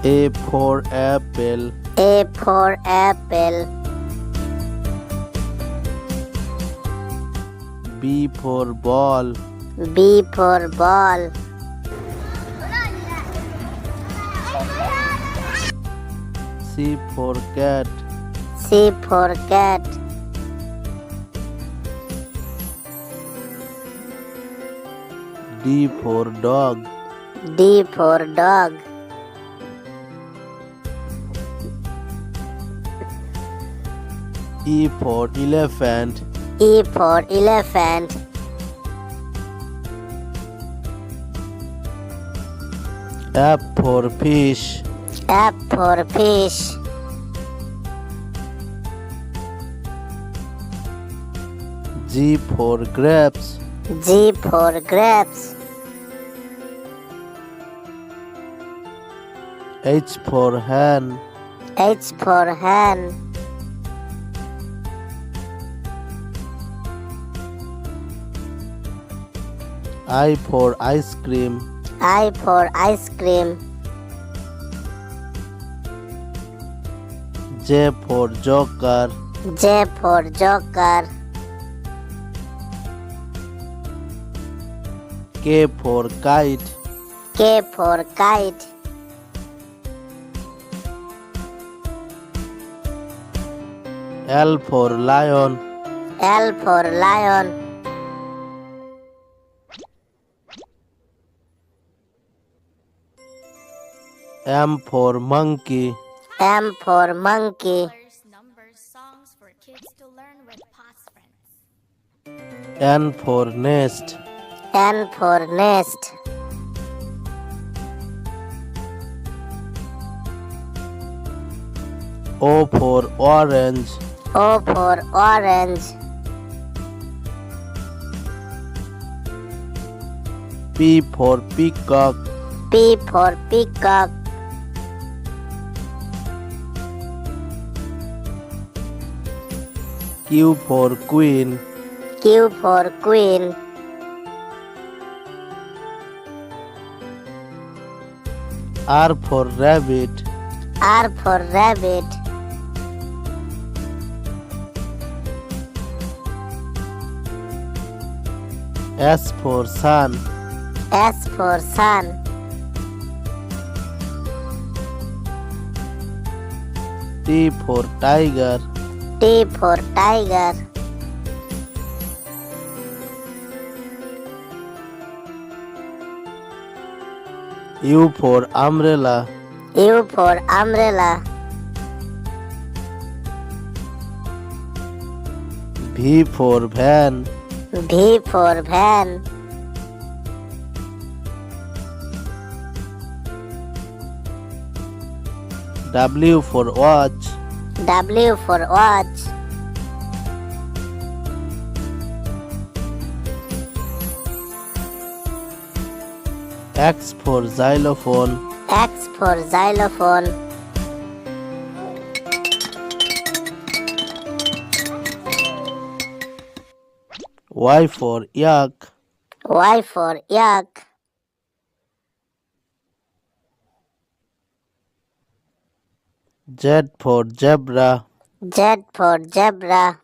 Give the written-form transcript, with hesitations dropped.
A for apple. A for apple. B for ball. B for ball. C for cat. C for cat. D for dog. D for dog. E for elephant. E for elephant. F for fish. F for fish. G for grapes. G for grapes. H for hen. H for hen. I for ice cream. I for ice cream. J for joker. J for joker. K for kite. K for kite. L for lion. L for lion. M for monkey. M for monkey. Numbers, songs for kids to learn with past friends. N for nest. N for nest. O for orange. O for orange. P for peacock. P for peacock. Q for queen. Q for queen. R for rabbit. R for rabbit. S for sun. S for sun. T for tiger. T for tiger. U for umbrella. U for umbrella. V for van. V for van. W for watch. W for watch. X for xylophone. X for xylophone. Y for yak. Y for yak. Z for zebra. Z for zebra.